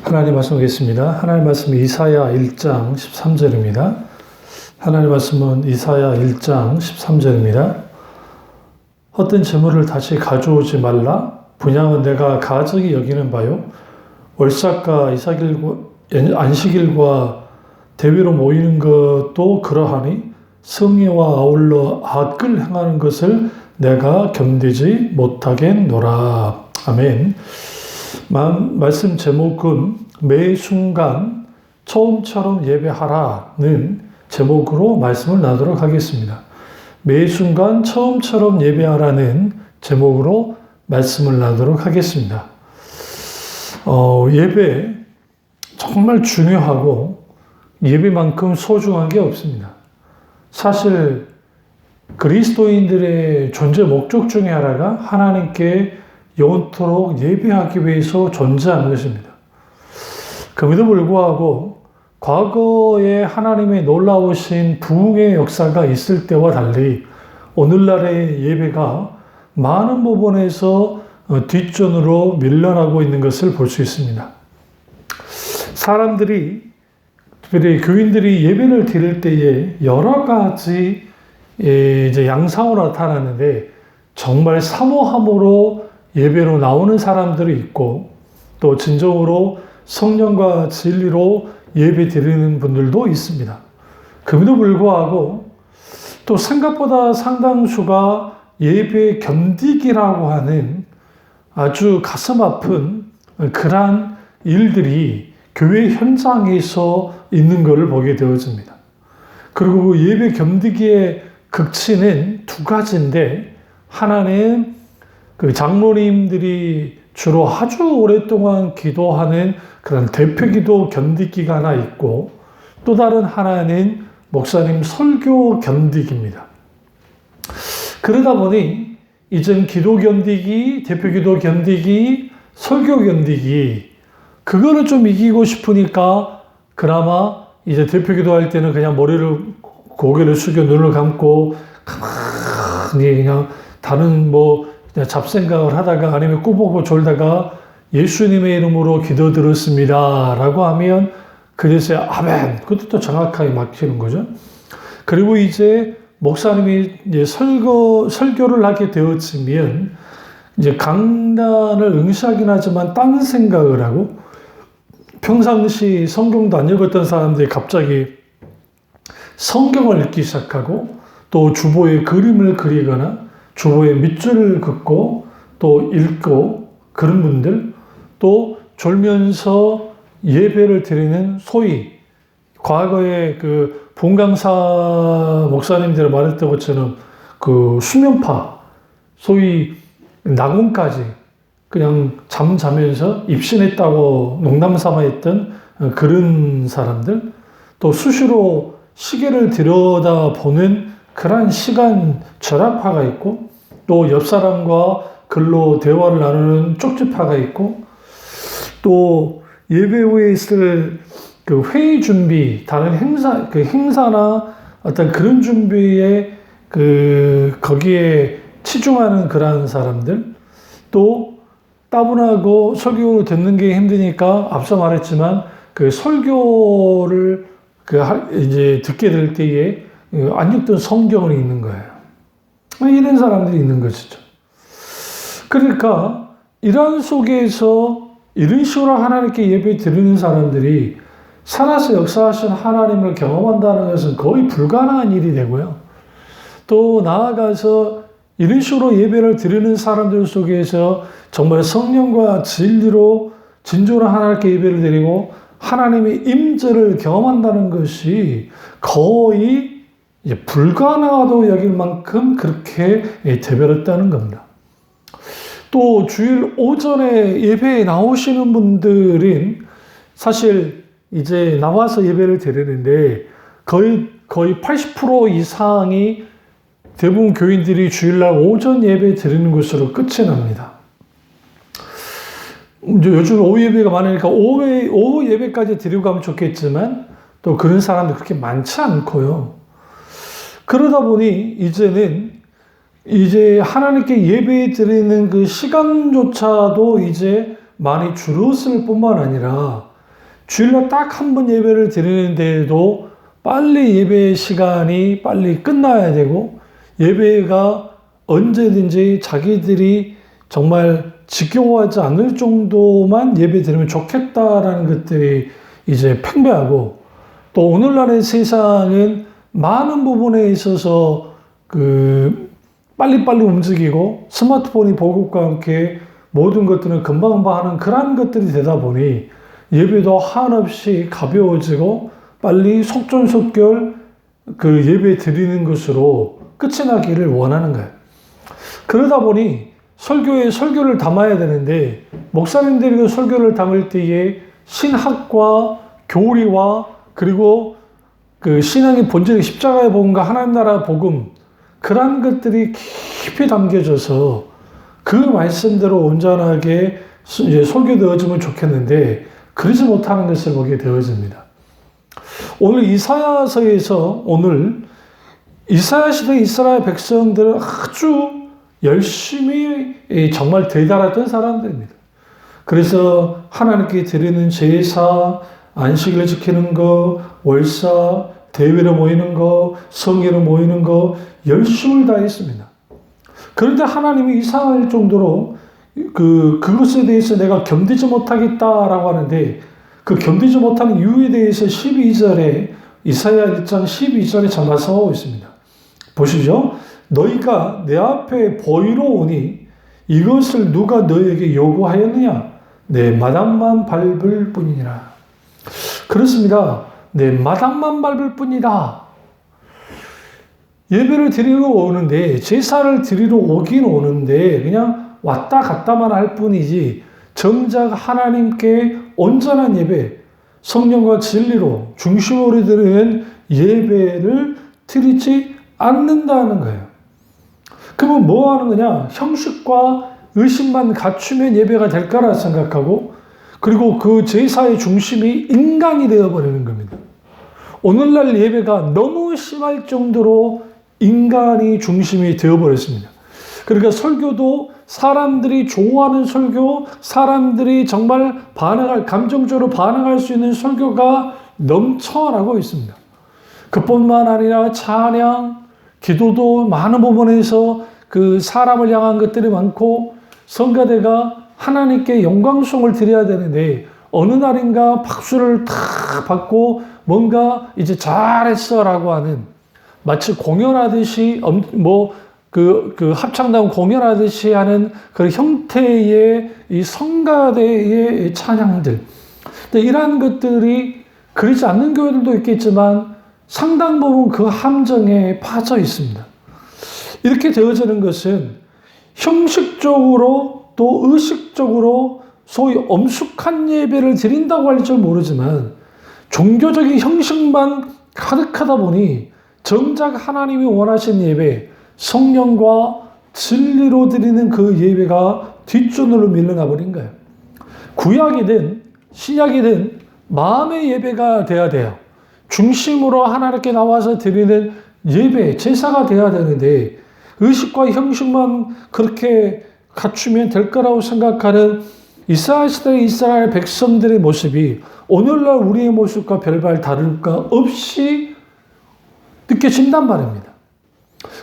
하나님 말씀 보겠습니다. 하나님 말씀 이사야 1장 13절입니다. 하나님 말씀은 이사야 1장 13절입니다. 헛된 재물을 다시 가져오지 말라. 분향은 내가 가증히 여기는 바요. 월삭과 안식일과 대회로 모이는 것도 그러하니 성례와 아울러 악을 행하는 것을 내가 견디지 못하겠노라. 아멘. 말씀 제목은 매 순간 처음처럼 예배하라는 제목으로 말씀을 나누도록 하겠습니다. 매 순간 처음처럼 예배하라는 제목으로 말씀을 나누도록 하겠습니다. 예배 정말 중요하고 예배만큼 소중한 게 없습니다. 사실 그리스도인들의 존재 목적 중에 하나가 하나님께 영원토록 예배하기 위해서 존재하는 것입니다. 그럼에도 불구하고 과거에 하나님의 놀라우신 부흥의 역사가 있을 때와 달리 오늘날의 예배가 많은 부분에서 뒷전으로 밀려나고 있는 것을 볼 수 있습니다. 사람들이, 특별히 교인들이 예배를 드릴 때에 여러 가지 양상으로 나타나는데 정말 사모함으로 예배로 나오는 사람들이 있고 또 진정으로 성령과 진리로 예배 드리는 분들도 있습니다. 그럼에도 불구하고 또 생각보다 상당수가 예배 견디기라고 하는 아주 가슴 아픈 그러한 일들이 교회 현장에서 있는 것을 보게 되어집니다. 그리고 그 예배 견디기의 극치는 두 가지인데, 하나는 그 장로님들이 주로 아주 오랫동안 기도하는 그런 대표기도 견디기가 하나 있고, 또 다른 하나는 목사님 설교 견디기입니다. 그러다 보니 이젠 기도 견디기, 대표기도 견디기, 설교 견디기, 그거를 좀 이기고 싶으니까 그나마 이제 대표기도 할 때는 그냥 고개를 숙여 눈을 감고 가만히 그냥 다른 그냥 잡생각을 하다가 아니면 꾸벅꾸벅 졸다가 예수님의 이름으로 기도 들었습니다 라고 하면 그래서 아멘, 그것도 또 정확하게 막히는 거죠. 그리고 이제 목사님이 이제 설교를 하게 되어지면 이제 강단을 응시하긴 하지만 딴 생각을 하고, 평상시 성경도 안 읽었던 사람들이 갑자기 성경을 읽기 시작하고, 또 주보에 그림을 그리거나 주보에 밑줄을 긋고 또 읽고, 그런 분들, 또 졸면서 예배를 드리는 소위 과거에 그 본강사 목사님들이 말했던 것처럼 그 수면파, 소위 낙원까지 그냥 잠자면서 입신했다고 농담 삼아 했던 그런 사람들, 또 수시로 시계를 들여다보는 그러한 시간 절약파가 있고, 또 옆 사람과 글로 대화를 나누는 쪽지파가 있고, 또 예배 후에 있을 그 회의 준비, 다른 행사나 어떤 그런 준비에 거기에 치중하는 그러한 사람들, 또 따분하고 설교 듣는 게 힘드니까 앞서 말했지만 그 설교를 이제 듣게 될 때에 안 읽던 성경을 읽는 거예요. 이런 사람들이 있는 것이죠. 그러니까 이러한 속에서 이런 식으로 하나님께 예배 드리는 사람들이 살아서 역사하신 하나님을 경험한다는 것은 거의 불가능한 일이 되고요. 또 나아가서 이런 식으로 예배를 드리는 사람들 속에서 정말 성령과 진리로 진정으로 하나님께 예배를 드리고 하나님의 임재를 경험한다는 것이 거의 불가능하다고 여길 만큼 그렇게 되버렸다는 겁니다. 또 주일 오전에 예배에 나오시는 분들은 사실 이제 나와서 예배를 드리는데 거의 80% 이상이 대부분 교인들이 주일날 오전 예배 드리는 것으로 끝이 납니다. 요즘 오후 예배가 많으니까 오후 예배까지 드리고 가면 좋겠지만 또 그런 사람들 그렇게 많지 않고요. 그러다 보니 이제 하나님께 예배 드리는 그 시간조차도 이제 많이 줄었을 뿐만 아니라 주일날 딱 한 번 예배를 드리는데도 빨리 예배 시간이 빨리 끝나야 되고 예배가 언제든지 자기들이 정말 지겨워하지 않을 정도만 예배 드리면 좋겠다라는 것들이 이제 팽배하고, 또 오늘날의 세상은 많은 부분에 있어서 빨리빨리 움직이고 스마트폰이 보급과 함께 모든 것들은 금방금방 하는 그런 것들이 되다 보니 예배도 한없이 가벼워지고 빨리 속전속결 예배 드리는 것으로 끝이 나기를 원하는 거예요. 그러다 보니 설교에 설교를 담아야 되는데, 목사님들이 그 설교를 담을 때에 신학과 교리와 그리고 신앙의 본질의 십자가의 복음과 하나님 나라 복음, 그런 것들이 깊이 담겨져서 그 말씀대로 온전하게 이제 설교되어지면 좋겠는데 그러지 못하는 것을 보게 되어집니다. 오늘 이사야서에서 오늘 이사야 시대 이스라엘 백성들은 아주 열심히 정말 대단했던 사람들입니다. 그래서 하나님께 드리는 제사, 안식일을 지키는 거, 월사, 대회로 모이는 거, 성회로 모이는 거 열심을 다했습니다. 그런데 하나님이 이상할 정도로 그것에 대해서 내가 견디지 못하겠다라고 하는데, 그 견디지 못하는 이유에 대해서 12절에 이사야 1장 12절에 잠가서 있습니다. 보시죠. 너희가 내 앞에 보이러 오니 이것을 누가 너에게 요구하였느냐? 내 마당만 밟을 뿐이니라. 그렇습니다. 내 마당만 밟을 뿐이다. 예배를 드리러 오는데, 제사를 드리러 오긴 오는데 그냥 왔다 갔다만 할 뿐이지 정작 하나님께 온전한 예배, 성령과 진리로 중심으로 드리는 예배를 드리지 않는다는 거예요. 그러면 뭐 하는 거냐? 형식과 의식만 갖추면 예배가 될 거라 생각하고, 그리고 그 제사의 중심이 인간이 되어버리는 겁니다. 오늘날 예배가 너무 심할 정도로 인간이 중심이 되어버렸습니다. 그러니까 설교도 사람들이 좋아하는 설교, 사람들이 정말 감정적으로 반응할 수 있는 설교가 넘쳐나고 있습니다. 그뿐만 아니라 찬양, 기도도 많은 부분에서 사람을 향한 것들이 많고, 성가대가 하나님께 영광송을 드려야 되는데 어느 날인가 박수를 탁 받고 뭔가 이제 잘했어라고 하는, 마치 공연하듯이 합창단 공연하듯이 하는 그 형태의 이 성가대의 찬양들. 근데 이러한 것들이 그러지 않는 교회들도 있겠지만 상당 부분 그 함정에 빠져 있습니다. 이렇게 되어지는 것은 형식적으로 또 의식적으로 소위 엄숙한 예배를 드린다고 할지 모르지만 종교적인 형식만 가득하다 보니 정작 하나님이 원하신 예배, 성령과 진리로 드리는 그 예배가 뒷전으로 밀려나 버린 거예요. 구약이든 신약이든 마음의 예배가 돼야 돼요. 중심으로 하나님께 나와서 드리는 예배, 제사가 돼야 되는데 의식과 형식만 그렇게 갖추면 될 거라고 생각하는 이스라엘 시대의 이스라엘 백성들의 모습이 오늘날 우리의 모습과 별반 다를 것 없이 느껴진단 말입니다.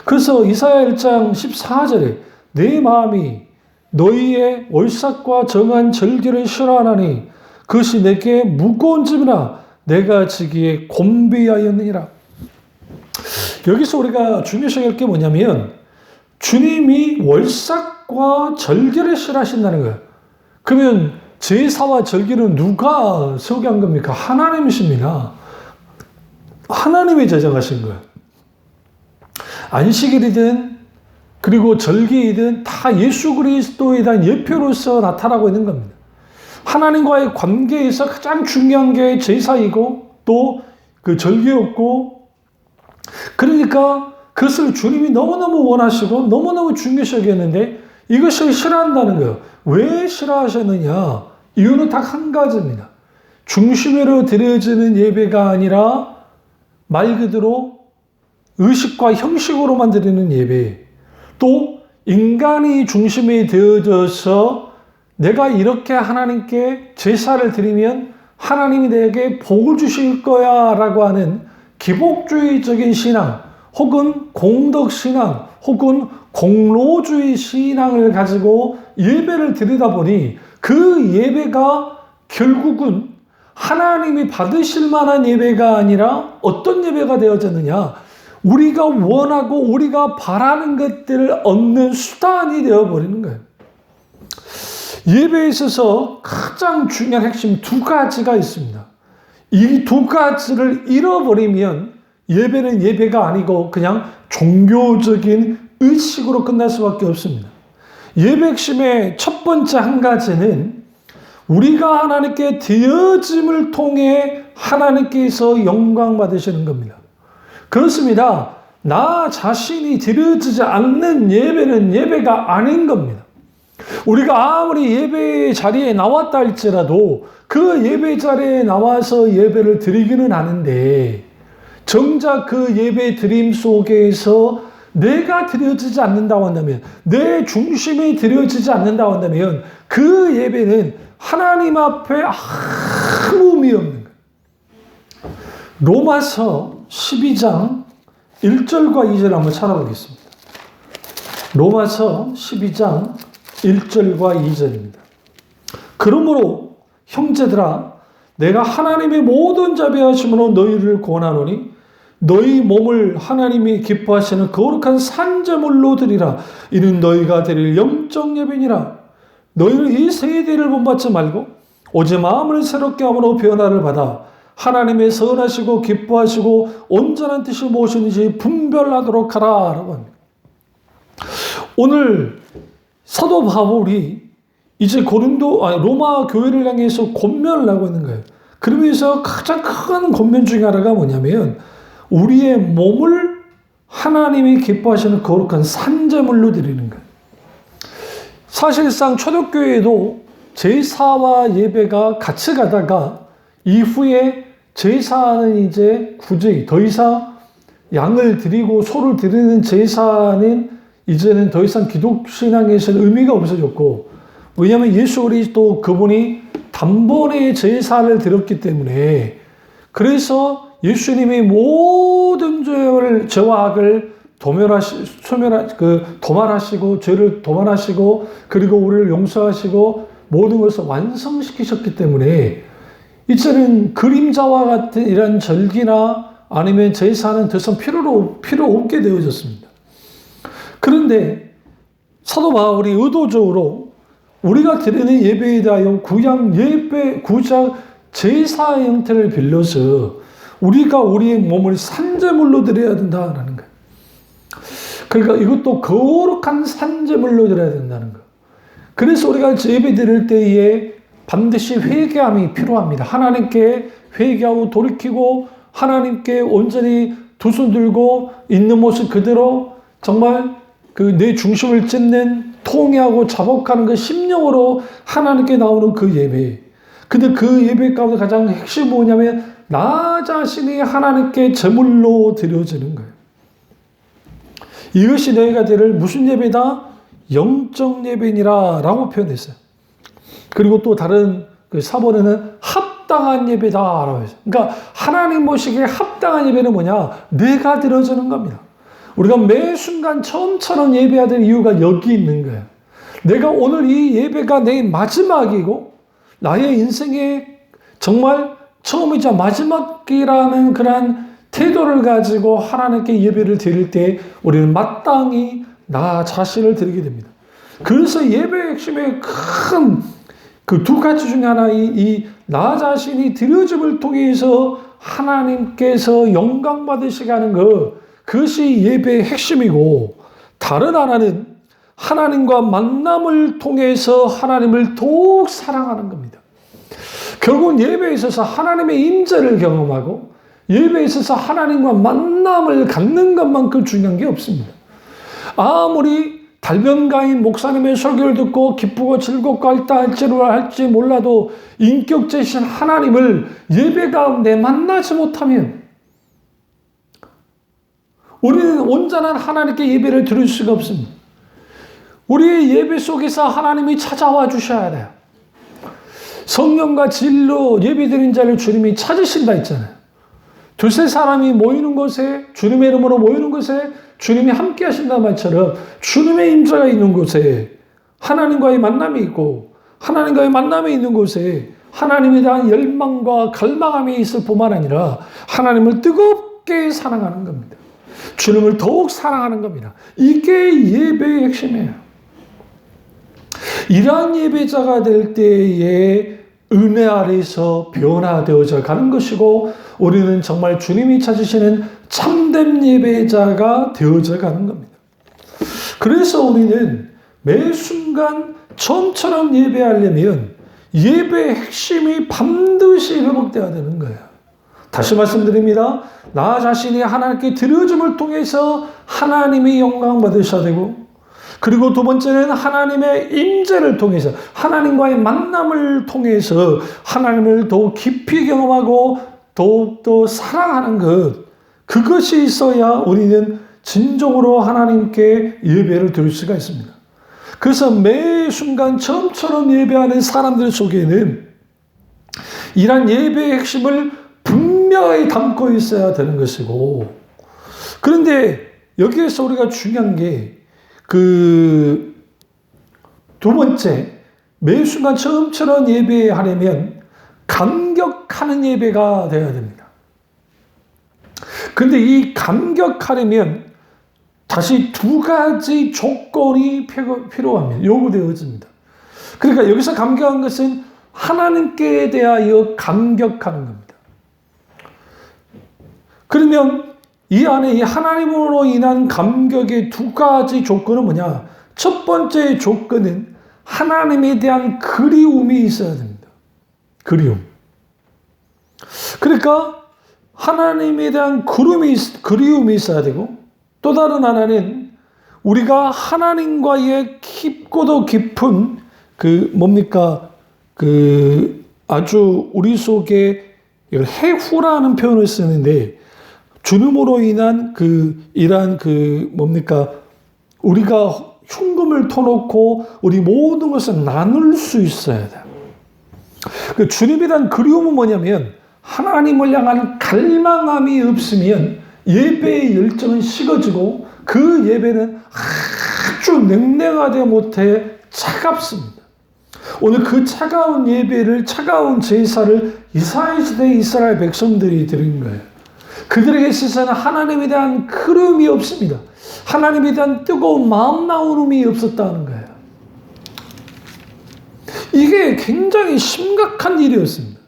그래서 이사야 1장 14절에 내 마음이 너희의 월삭과 정한 절기를 싫어하나니 그것이 내게 무거운 짐이라 내가 지기에 곤비하였느니라. 여기서 우리가 중요시 여길 게 뭐냐면 주님이 월삭과 절기를 싫어하신다는 거예요. 그러면 제사와 절기는 누가 세우게 한 겁니까? 하나님이십니다. 하나님이 제정하신 거예요. 안식일이든 그리고 절기이든 다 예수 그리스도에 대한 예표로서 나타나고 있는 겁니다. 하나님과의 관계에서 가장 중요한 게 제사이고 또 그 절기였고, 그러니까 그것을 주님이 너무너무 원하시고 너무너무 중요시 여겼는데 이것을 싫어한다는 거예요. 왜 싫어하셨느냐? 이유는 딱 한 가지입니다. 중심으로 드려지는 예배가 아니라 말 그대로 의식과 형식으로만 드리는 예배, 또 인간이 중심이 되어져서 내가 이렇게 하나님께 제사를 드리면 하나님이 내게 복을 주실 거야 라고 하는 기복주의적인 신앙 혹은 공덕신앙 혹은 공로주의 신앙을 가지고 예배를 드리다 보니 그 예배가 결국은 하나님이 받으실 만한 예배가 아니라 어떤 예배가 되어졌느냐? 우리가 원하고 우리가 바라는 것들을 얻는 수단이 되어버리는 거예요. 예배에 있어서 가장 중요한 핵심 두 가지가 있습니다. 이 두 가지를 잃어버리면 예배는 예배가 아니고 그냥 종교적인 의식으로 끝날 수밖에 없습니다. 예배 핵심의 첫 번째 한 가지는 우리가 하나님께 드려짐을 통해 하나님께서 영광 받으시는 겁니다. 그렇습니다. 나 자신이 드려지지 않는 예배는 예배가 아닌 겁니다. 우리가 아무리 예배 자리에 나왔다 할지라도 그 예배 자리에 나와서 예배를 드리기는 하는데 정작 그 예배 드림 속에서 내가 드려지지 않는다고 한다면 내 중심이 드려지지 않는다고 한다면 그 예배는 하나님 앞에 아무 의미 없는 거예요. 로마서 12장 1절과 2절 한번 찾아보겠습니다. 로마서 12장 1절과 2절입니다. 그러므로 형제들아 내가 하나님의 모든 자비하심으로 너희를 권하노니 너희 몸을 하나님이 기뻐하시는 거룩한 산제물로 드리라. 이는 너희가 드릴 영적 예배니라. 너희는 이 세대를 본받지 말고 오직 마음을 새롭게 함으로 변화를 받아 하나님의 선하시고 기뻐하시고 온전한 뜻을 무엇인지 분별하도록 하라. 라고 합니다. 오늘 사도 바울이 이제 로마 교회를 향해서 권면을 하고 있는 거예요. 그러면서 가장 큰 권면 중에 하나가 뭐냐면 우리의 몸을 하나님이 기뻐하시는 거룩한 산제물로 드리는 거예요. 사실상 초대교회에도 제사와 예배가 같이 가다가 이후에 제사는 이제 굳이 더 이상 양을 드리고 소를 드리는 제사는 이제는 더 이상 기독신앙에서는 의미가 없어졌고 왜냐하면 예수 그리스도 그분이 단번에 제사를 드렸기 때문에 그래서 예수님이 모든 죄와 악을 도말하시고 죄를 도말하시고 그리고 우리를 용서하시고 모든 것을 완성시키셨기 때문에 이제는 그림자와 같은 이런 절기나 아니면 제사는 더 이상 필요 없게 되어졌습니다. 그런데 사도 바울이 의도적으로 우리가 드리는 예배에 대하여 구약 제사의 형태를 빌려서 우리가 우리의 몸을 산제물로 드려야 된다는 거예요. 그러니까 이것도 거룩한 산제물로 드려야 된다는 거예요. 그래서 우리가 예배 드릴 때에 반드시 회개함이 필요합니다. 하나님께 회개하고 돌이키고 하나님께 온전히 두 손 들고 있는 모습 그대로 정말 내 중심을 찢는 통회하고 자복하는 그 심령으로 하나님께 나오는 그 예배. 근데 그 예배 가운데 가장 핵심이 뭐냐면 나 자신이 하나님께 제물로 드려지는 거예요. 이것이 너희가 드릴 무슨 예배다? 영적 예배니라 라고 표현했어요. 그리고 또 다른 사본에는 합당한 예배다 라고 했어요. 그러니까 하나님 보시기에 합당한 예배는 뭐냐? 내가 드려지는 겁니다. 우리가 매 순간 처음처럼 예배해야 될 이유가 여기 있는 거예요. 내가 오늘 이 예배가 내 마지막이고 나의 인생의 정말 처음이자 마지막이라는 그런 태도를 가지고 하나님께 예배를 드릴 때 우리는 마땅히 나 자신을 드리게 됩니다. 그래서 예배의 핵심의 큰 그 두 가지 중에 하나 나 자신이 드려짐을 통해서 하나님께서 영광 받으시게 하는 그것이 예배의 핵심이고 다른 하나는 하나님과 만남을 통해서 하나님을 더욱 사랑하는 겁니다. 결국 예배에 있어서 하나님의 임재를 경험하고 예배에 있어서 하나님과 만남을 갖는 것만큼 중요한 게 없습니다. 아무리 달변가인 목사님의 설교를 듣고 기쁘고 즐겁고 할지 몰라도 인격제신 하나님을 예배 가운데 만나지 못하면 우리는 온전한 하나님께 예배를 드릴 수가 없습니다. 우리의 예배 속에서 하나님이 찾아와 주셔야 돼요. 성령과 진리로 예배드린 자를 주님이 찾으신다 했잖아요. 두세 사람이 모이는 곳에, 주님의 이름으로 모이는 곳에 주님이 함께 하신다는 말처럼 주님의 임재가 있는 곳에 하나님과의 만남이 있고, 하나님과의 만남이 있는 곳에 하나님에 대한 열망과 갈망함이 있을 뿐만 아니라 하나님을 뜨겁게 사랑하는 겁니다. 주님을 더욱 사랑하는 겁니다. 이게 예배의 핵심이에요. 이러한 예배자가 될 때에 은혜 아래에서 변화되어져 가는 것이고, 우리는 정말 주님이 찾으시는 참된 예배자가 되어져 가는 겁니다. 그래서 우리는 매 순간 처음처럼 예배하려면 예배의 핵심이 반드시 회복되어야 되는 거예요. 다시 말씀드립니다. 나 자신이 하나님께 드려줌을 통해서 하나님의 영광 받으셔야 되고, 그리고 두 번째는 하나님의 임재를 통해서, 하나님과의 만남을 통해서 하나님을 더욱 깊이 경험하고 더욱더 사랑하는 것, 그것이 있어야 우리는 진정으로 하나님께 예배를 드릴 수가 있습니다. 그래서 매 순간 처음처럼 예배하는 사람들 속에는 이런 예배의 핵심을 분명히 담고 있어야 되는 것이고, 그런데 여기에서 우리가 중요한 게 두 번째, 매 순간 처음처럼 예배하려면 감격하는 예배가 되어야 됩니다. 그런데 이 감격하려면 다시 두 가지 조건이 필요합니다. 요구되어집니다. 그러니까 여기서 감격한 것은 하나님께 대하여 감격하는 겁니다. 그러면 이 안에 이 하나님으로 인한 감격의 두 가지 조건은 뭐냐? 첫 번째 조건은 하나님에 대한 그리움이 있어야 됩니다. 그리움. 그러니까 하나님에 대한 그리움이 있어야 되고, 또 다른 하나는 우리가 하나님과의 깊고도 깊은 아주 우리 속에 해후라는 표현을 쓰는데, 주님으로 인한 우리가 흉금을 터놓고 우리 모든 것을 나눌 수 있어야 돼요. 주님에 대한 그리움은 뭐냐면, 하나님을 향한 갈망함이 없으면 예배의 열정은 식어지고 그 예배는 아주 냉랭하되 못해 차갑습니다. 오늘 그 차가운 예배를, 차가운 제사를 이스라엘 시대의 이스라엘 백성들이 드린 거예요. 그들에게 있어서는 하나님에 대한 그리움이 없습니다. 하나님에 대한 뜨거운 마음 나눔이 없었다는 거예요. 이게 굉장히 심각한 일이었습니다.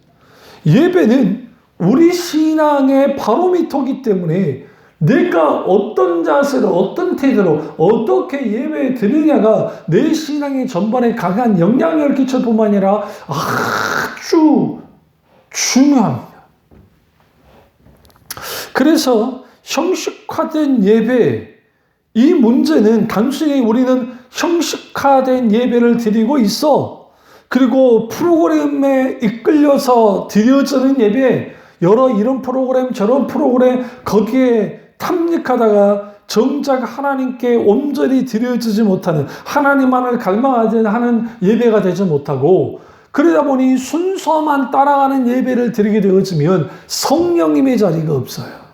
예배는 우리 신앙의 바로미터이기 때문에 내가 어떤 자세로, 어떤 태도로 어떻게 예배 드리냐가 내 신앙의 전반에 강한 영향력을 끼칠 뿐만 아니라 아주 중요합니다. 그래서 형식화된 예배, 이 문제는 단순히 우리는 형식화된 예배를 드리고 있어, 그리고 프로그램에 이끌려서 드려지는 예배, 여러 이런 프로그램 저런 프로그램 거기에 탐닉하다가 정작 하나님께 온전히 드려지지 못하는, 하나님만을 갈망하지 하는 예배가 되지 못하고, 그러다 보니 순서만 따라가는 예배를 드리게 되어지면 성령님의 자리가 없어요.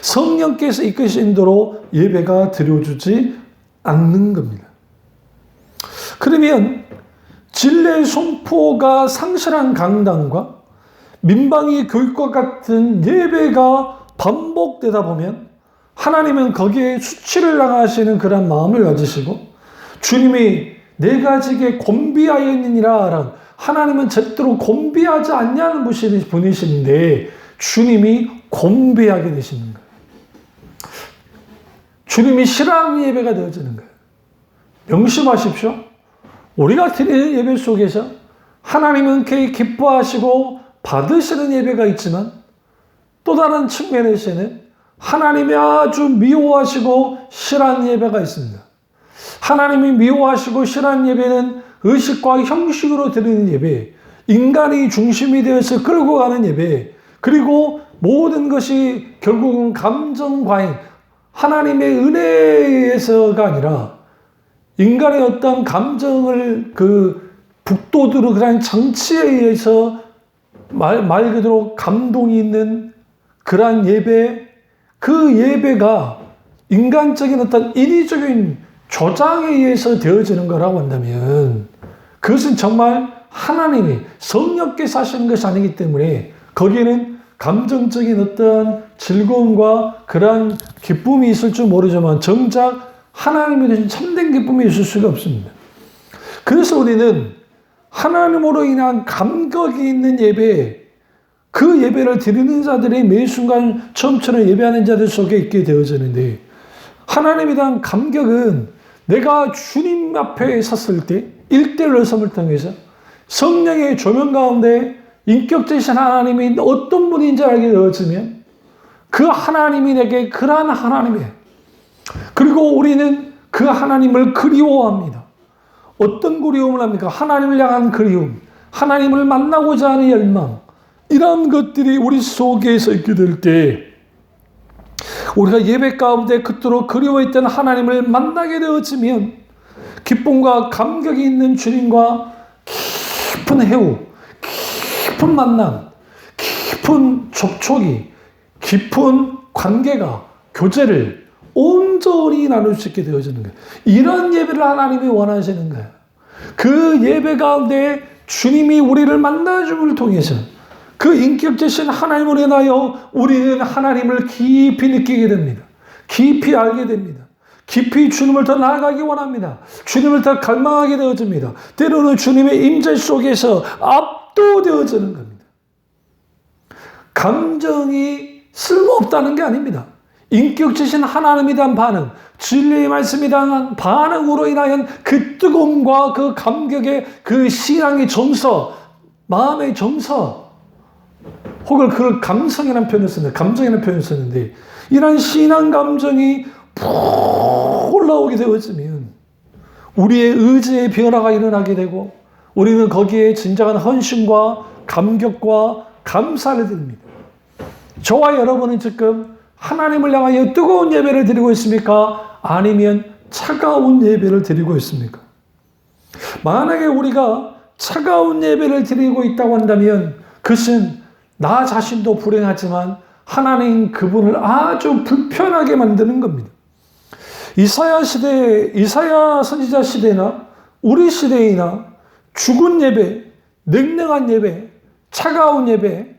성령께서 이끄신 대로 예배가 드려주지 않는 겁니다. 그러면 진리의 선포가 상실한 강단과 민방위 교육과 같은 예배가 반복되다 보면 하나님은 거기에 수치를 당하시는 그런 마음을 가지시고, 주님이 내가 지게 곤비하였느니라, 하나님은 절대로 곤비하지 않냐는 분이신데 주님이 곤비하게 되시는 거예요. 주님이 싫어하는 예배가 되어지는 거예요. 명심하십시오. 우리가 드리는 예배 속에서 하나님은 기뻐하시고 받으시는 예배가 있지만, 또 다른 측면에서는 하나님이 아주 미워하시고 싫어하는 예배가 있습니다. 하나님이 미워하시고 싫어하는 예배는 의식과 형식으로 드리는 예배, 인간이 중심이 되어서 끌고 가는 예배, 그리고 모든 것이 결국은 감정 과잉, 하나님의 은혜에서가 아니라 인간의 어떤 감정을 북돋우는 그런 정치에 의해서 말 그대로 감동이 있는 그러한 예배, 그 예배가 인간적인 어떤 인위적인 조장에 의해서 되어지는 거라고 한다면 그것은 정말 하나님이 성령께서 하시는 것이 아니기 때문에 거기에는 감정적인 어떤 즐거움과 그러한 기쁨이 있을 줄 모르지만 정작 하나님에 대한 참된 기쁨이 있을 수가 없습니다. 그래서 우리는 하나님으로 인한 감격이 있는 예배, 그 예배를 드리는 자들이 매 순간 처음처럼 예배하는 자들 속에 있게 되어지는데 하나님에 대한 감격은 내가 주님 앞에 섰을 때 1대1 섬을 통해서 성령의 조명 가운데 인격적이신 하나님이 어떤 분인지 알게 되어지면 그 하나님이 내게 그러한 하나님이에요. 그리고 우리는 그 하나님을 그리워합니다. 어떤 그리움을 합니까? 하나님을 향한 그리움, 하나님을 만나고자 하는 열망, 이런 것들이 우리 속에서 있게 될 때 우리가 예배 가운데 그토록 그리워했던 하나님을 만나게 되어지면 기쁨과 감격이 있는 주님과 깊은 해우, 깊은 만남, 깊은 접촉이, 깊은 관계가, 교제를 온전히 나눌 수 있게 되어지는 거예요. 이런 예배를 하나님이 원하시는 거예요. 그 예배 가운데 주님이 우리를 만나줌을 통해서 그 인격적이신 하나님을 인하여 우리는 하나님을 깊이 느끼게 됩니다. 깊이 알게 됩니다. 깊이 주님을 더 나아가기 원합니다. 주님을 더 갈망하게 되어집니다. 때로는 주님의 임재 속에서 압도되어지는 겁니다. 감정이 쓸모없다는 게 아닙니다. 인격적이신 하나님에 대한 반응, 진리의 말씀에 대한 반응으로 인하여 그 뜨거움과 그 감격의 그 신앙의 정서, 마음의 정서, 혹은 그걸 감성이라는 표현을 썼는데, 감정이라는 표현을 썼는데, 이런 신앙 감정이 푹 올라오게 되어지면 우리의 의지의 변화가 일어나게 되고 우리는 거기에 진정한 헌신과 감격과 감사를 드립니다. 저와 여러분은 지금 하나님을 향하여 뜨거운 예배를 드리고 있습니까? 아니면 차가운 예배를 드리고 있습니까? 만약에 우리가 차가운 예배를 드리고 있다고 한다면 그것은 나 자신도 불행하지만 하나님 그분을 아주 불편하게 만드는 겁니다. 이사야 선지자 시대나 우리 시대이나 죽은 예배, 냉랭한 예배, 차가운 예배,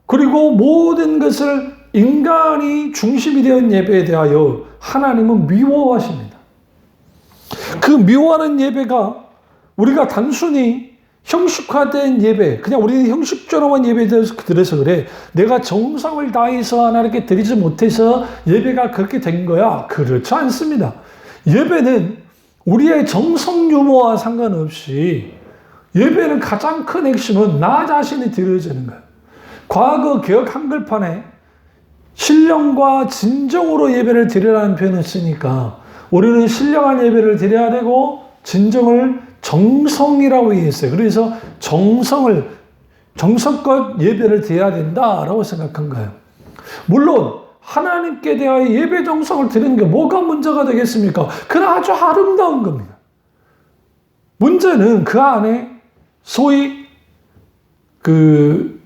그리고 모든 것을 인간이 중심이 된 예배에 대하여 하나님은 미워하십니다. 그 미워하는 예배가 우리가 단순히 형식화된 예배, 그냥 우리는 형식적으로만 예배에 대해서 드려서 그래. 내가 정성을 다해서 하나님께 드리지 못해서 예배가 그렇게 된 거야. 그렇지 않습니다. 예배는 우리의 정성 유무와 상관없이 예배는 가장 큰 핵심은 나 자신이 드려지는 거예요. 과거 개혁 한글판에 신령과 진정으로 예배를 드리라는 표현을 쓰니까 우리는 신령한 예배를 드려야 되고 진정을 정성이라고 얘기했어요. 그래서 정성껏 예배를 드려야 된다라고 생각한 거예요. 물론 하나님께 대하여 예배 정성을 드리는 게 뭐가 문제가 되겠습니까? 그건 아주 아름다운 겁니다. 문제는 그 안에 소위 그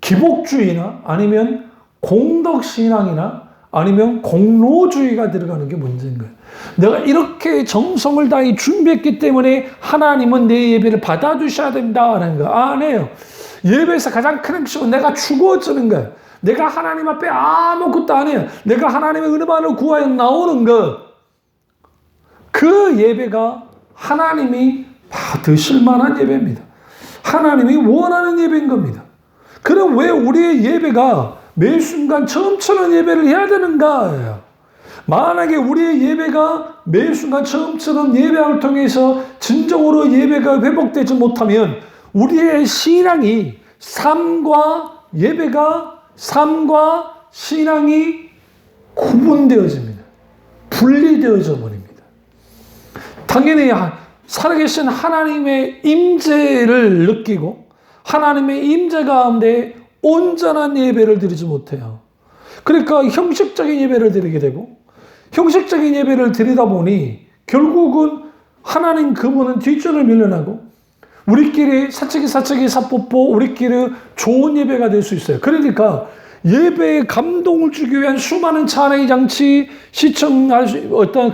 기복주의나 아니면 공덕신앙이나 아니면 공로주의가 들어가는 게 문제인 거예요. 내가 이렇게 정성을 다해 준비했기 때문에 하나님은 내 예배를 받아주셔야 된다는 거 아니에요. 예배에서 가장 큰 핵심은 내가 죽어지는 거예요. 내가 하나님 앞에 아무것도 안 해요. 내가 하나님의 은혜만을 구하여 나오는 것. 그 예배가 하나님이 받으실 만한 예배입니다. 하나님이 원하는 예배인 겁니다. 그럼 왜 우리의 예배가 매 순간 처음처럼 예배를 해야 되는가? 만약에 우리의 예배가 매 순간 처음처럼 예배를 통해서 진정으로 예배가 회복되지 못하면 우리의 신앙이 삶과 신앙이 구분되어집니다. 분리되어져 버립니다. 당연히 살아계신 하나님의 임재를 느끼고 하나님의 임재 가운데 온전한 예배를 드리지 못해요. 그러니까 형식적인 예배를 드리게 되고 형식적인 예배를 드리다 보니 결국은 하나님 그분은 뒷전을 밀려나고 우리끼리 사치기 사뽀뽀 우리끼리 좋은 예배가 될 수 있어요. 그러니까 예배에 감동을 주기 위한 수많은 찬양의 장치, 시청할 수 어떤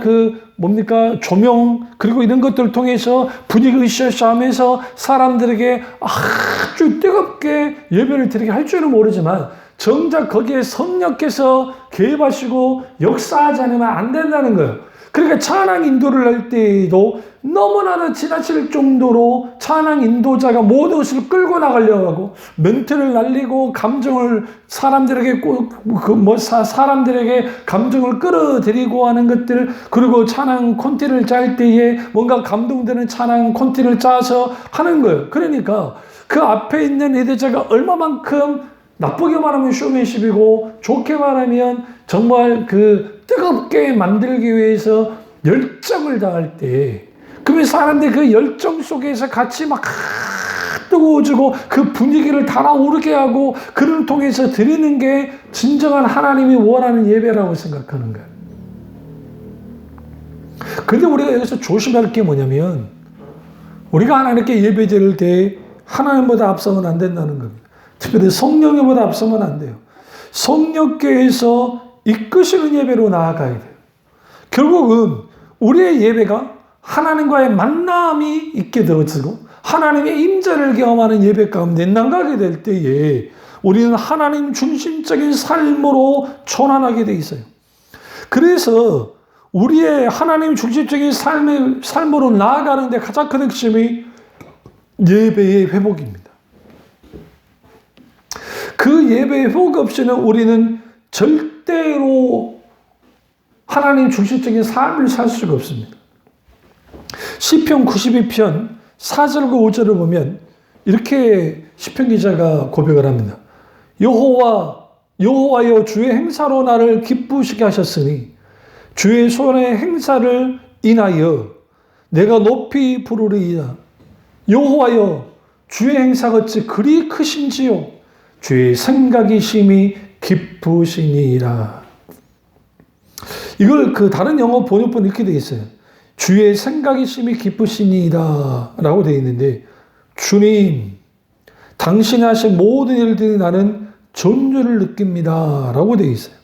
조명, 그리고 이런 것들을 통해서 분위기를 으쌰으쌰하면서 사람들에게 아주 뜨겁게 예배를 드리게 할 줄은 모르지만 정작 거기에 성령께서 개입하시고 역사하지 않으면 안 된다는 거예요. 그러니까 찬양 인도를 할 때에도 너무나도 지나칠 정도로 찬양 인도자가 모든 것을 끌고 나가려고 하고 멘트를 날리고 감정을 사람들에게 사람들에게 감정을 끌어들이고 하는 것들, 그리고 찬양 콘티를 짤 때에 뭔가 감동되는 찬양 콘티를 짜서 하는 거예요. 그러니까 그 앞에 있는 예대자가 얼마만큼 나쁘게 말하면 쇼맨십이고 좋게 말하면 정말 뜨겁게 만들기 위해서 열정을 다할 때, 그러면 사람들이 그 열정 속에서 같이 막 뜨거워지고 그 분위기를 달아오르게 하고 그를 통해서 드리는 게 진정한 하나님이 원하는 예배라고 생각하는 거예요. 그런데 우리가 여기서 조심할 게 뭐냐면, 우리가 하나님께 예배 드릴 때 하나님보다 앞서면 안 된다는 겁니다. 특별히 성령님보다 앞서면 안 돼요. 성령께서 이끄시는 예배로 나아가야 돼요. 결국은 우리의 예배가 하나님과의 만남이 있게 되어지고 하나님의 임재를 경험하는 예배 가운데 나가게 될 때에 우리는 하나님 중심적인 삶으로 전환하게 돼 있어요. 그래서 우리의 하나님 중심적인 삶으로 나아가는 데 가장 큰 핵심이 예배의 회복입니다. 그 예배의 회복 없이는 우리는 절대로 하나님 중심적인 삶을 살 수가 없습니다. 시편 92편 4절과 5절을 보면 이렇게 시편 기자가 고백을 합니다. 여호와여 주의 행사로 나를 기쁘시게 하셨으니 주의 손의 행사를 인하여 내가 높이 부르리이다. 여호와여 주의 행사가 어찌 그리 크신지요 주의 생각이 심히 기쁘시니이다. 이걸 다른 영어 번역본 이렇게 되어 있어요. 주의 생각이 심히 기쁘시니이다 라고 되어 있는데, 주님 당신이 하신 모든 일들이 나는 존귀를 느낍니다 라고 되어 있어요.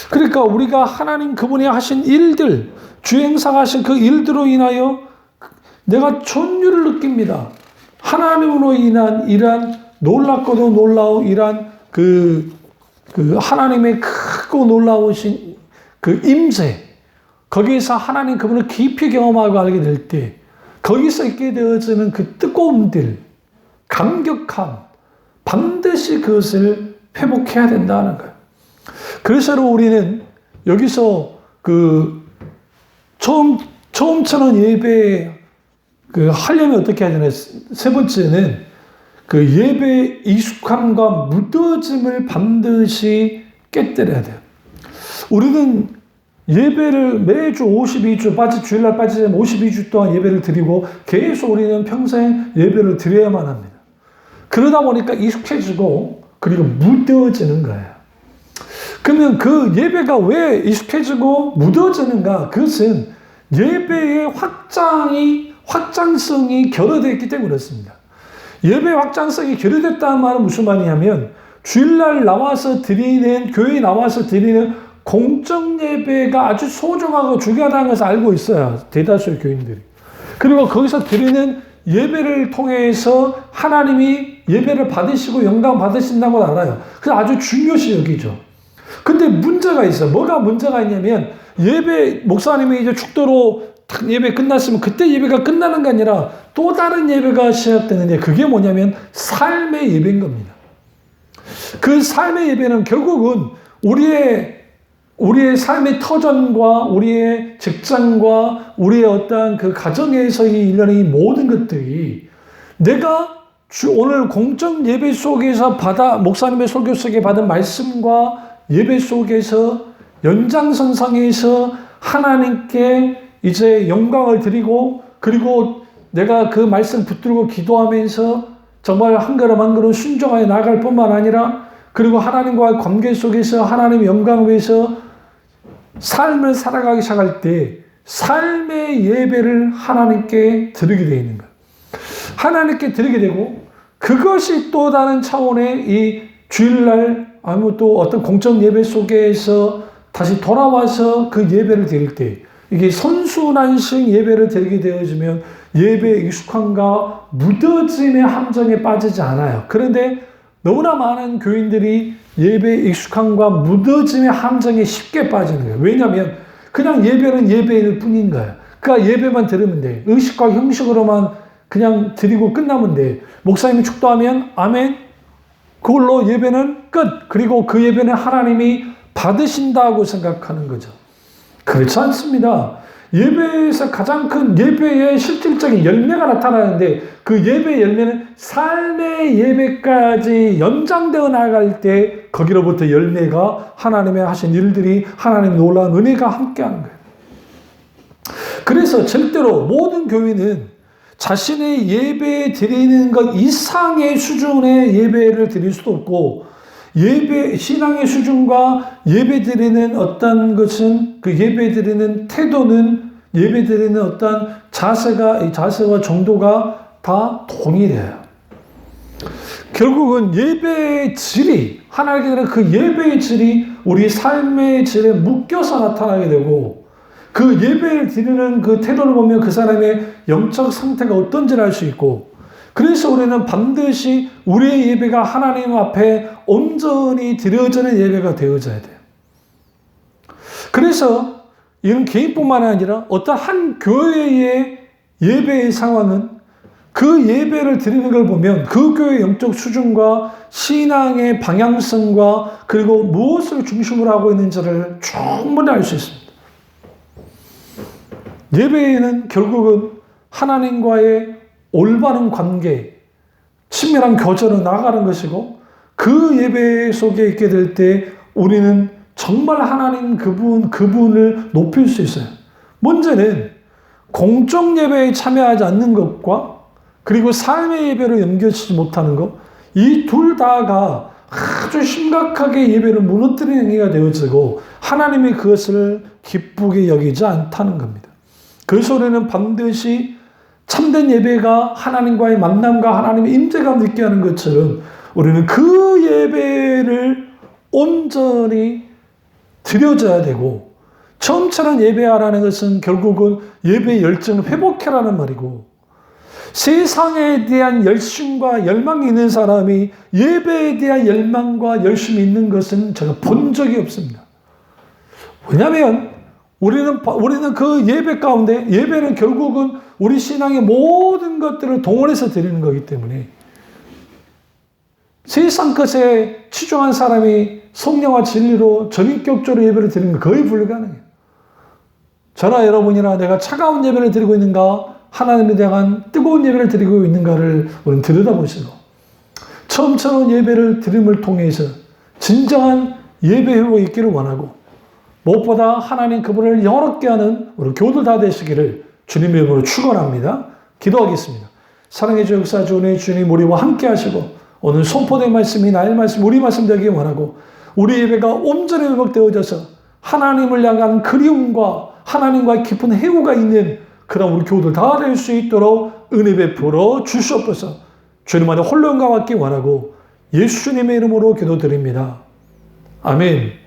그러니까 우리가 하나님 그분이 하신 일들, 주의 행사가 하신 그 일들로 인하여 내가 존귀를 느낍니다. 하나님으로 인한 이러한 놀랍고도 놀라운 이러한 하나님의 크고 놀라우신 임재, 거기에서 하나님 그분을 깊이 경험하고 알게 될 때 거기서 있게 되어지는 그 뜨거움들, 감격함, 반드시 그것을 회복해야 된다는 거예요. 그래서 우리는 여기서 처음처럼 예배 하려면 어떻게 해야 되나? 세 번째는 예배의 익숙함과 무뎌짐을 반드시 깨뜨려야 돼요. 우리는 예배를 매주 52주, 주일날 빠지지 않으면 52주 동안 예배를 드리고 계속 우리는 평생 예배를 드려야만 합니다. 그러다 보니까 익숙해지고 그리고 무뎌지는 거예요. 그러면 그 예배가 왜 익숙해지고 무뎌지는가? 그것은 예배의 확장성이 결여되어 있기 때문에 그렇습니다. 예배의 확장성이 결여됐다는 말은 무슨 말이냐면, 주일날 나와서 드리는, 교회에 나와서 드리는 공적 예배가 아주 소중하고 중요하다는 것을 알고 있어요. 대다수의 교인들이. 그리고 거기서 드리는 예배를 통해서 하나님이 예배를 받으시고 영광 받으신다고 알아요. 그래서 아주 중요시 여기죠. 근데 문제가 있어요. 뭐가 문제가 있냐면, 목사님이 이제 축도로 예배 끝났으면 그때 예배가 끝나는 게 아니라 또 다른 예배가 시작되는데, 그게 뭐냐면 삶의 예배인 겁니다. 그 삶의 예배는 결국은 우리의 삶의 터전과 우리의 직장과 우리의 어떤 가정에서 일어나는 모든 것들이 내가 오늘 공적 예배 속에서 목사님의 설교 속에 받은 말씀과 예배 속에서 연장선상에서 하나님께 이제 영광을 드리고, 그리고 내가 그 말씀 붙들고 기도하면서 정말 한 걸음 한 걸음 순종하여 나아갈 뿐만 아니라, 그리고 하나님과의 관계 속에서 하나님의 영광을 위해서 삶을 살아가기 시작할 때 삶의 예배를 하나님께 드리게 되어 있는 거예요. 하나님께 드리게 되고, 그것이 또 다른 차원의 이 주일날 아니면 또 어떤 공적 예배 속에서 다시 돌아와서 그 예배를 드릴 때, 이게 선순환식 예배를 드리게 되어지면 예배의 익숙함과 무뎌짐의 함정에 빠지지 않아요. 그런데 너무나 많은 교인들이 예배의 익숙함과 무뎌짐의 함정에 쉽게 빠지는 거예요. 왜냐하면 그냥 예배는 예배일 뿐인 거예요. 그러니까 예배만 들으면 돼. 의식과 형식으로만 그냥 드리고 끝나면 돼. 목사님이 축도하면 아멘. 그걸로 예배는 끝. 그리고 그 예배는 하나님이 받으신다고 생각하는 거죠. 그렇지 않습니다. 예배에서 가장 큰 예배의 실질적인 열매가 나타나는데, 그 예배의 열매는 삶의 예배까지 연장되어 나갈 때 거기로부터 열매가 하나님의 하신 일들이, 하나님의 놀라운 은혜가 함께하는 거예요. 그래서 절대로 모든 교회는 자신의 예배 드리는 것 이상의 수준의 예배를 드릴 수도 없고, 예배, 신앙의 수준과 예배 드리는 어떤 것은, 그 예배 드리는 태도는, 예배 드리는 어떤 자세와 정도가 다 동일해요. 결국은 예배의 질이, 하나님께서는 그 예배의 질이 우리 삶의 질에 묶여서 나타나게 되고, 그 예배를 드리는 그 태도를 보면 그 사람의 영적 상태가 어떤지를 알 수 있고, 그래서 우리는 반드시 우리의 예배가 하나님 앞에 온전히 드려지는 예배가 되어져야 돼요. 그래서 이런 개인뿐만 아니라 어떤 한 교회의 예배의 상황은 그 예배를 드리는 걸 보면 그 교회의 영적 수준과 신앙의 방향성과 그리고 무엇을 중심으로 하고 있는지를 충분히 알 수 있습니다. 예배에는 결국은 하나님과의 올바른 관계, 친밀한 교제로 나아가는 것이고, 그 예배 속에 있게 될 때 우리는 정말 하나님 그분을 높일 수 있어요. 문제는 공적 예배에 참여하지 않는 것과 그리고 삶의 예배로 연결하지 못하는 것, 이 둘 다가 아주 심각하게 예배를 무너뜨리는 행위가 되어지고 하나님이 그것을 기쁘게 여기지 않다는 겁니다. 그래서 우리는 반드시 참된 예배가 하나님과의 만남과 하나님의 임재감을 느끼게 하는 것처럼 우리는 그 예배를 온전히 드려져야 되고, 처음처럼 예배하라는 것은 결국은 예배의 열정을 회복해라는 말이고, 세상에 대한 열심과 열망이 있는 사람이 예배에 대한 열망과 열심이 있는 것은 제가 본 적이 없습니다. 왜냐하면 우리는 그 예배 가운데, 예배는 결국은 우리 신앙의 모든 것들을 동원해서 드리는 거기 때문에 세상 것에 치중한 사람이 성령과 진리로 전인격적으로 예배를 드리는 건 거의 불가능해요. 저나 여러분이나 내가 차가운 예배를 드리고 있는가, 하나님에 대한 뜨거운 예배를 드리고 있는가를 우리는 들여다보시고, 처음처럼 예배를 드림을 통해서 진정한 예배 회복이 있기를 원하고, 무엇보다 하나님 그분을 영원하게 하는 우리 교우들 다 되시기를 주님의 이름으로 축원합니다. 기도하겠습니다. 사랑의 주 역사 주 은혜의 주님 우리와 함께 하시고, 오늘 선포된 말씀이 나의 말씀, 우리 말씀 되기를 원하고, 우리 예배가 온전히 회복되어져서 하나님을 향한 그리움과 하나님과의 깊은 해우가 있는 그런 우리 교우들 다 될 수 있도록 은혜 베풀어 주시옵소서. 주님 안에 홀로 영광받기 원하고 예수님의 이름으로 기도드립니다. 아멘.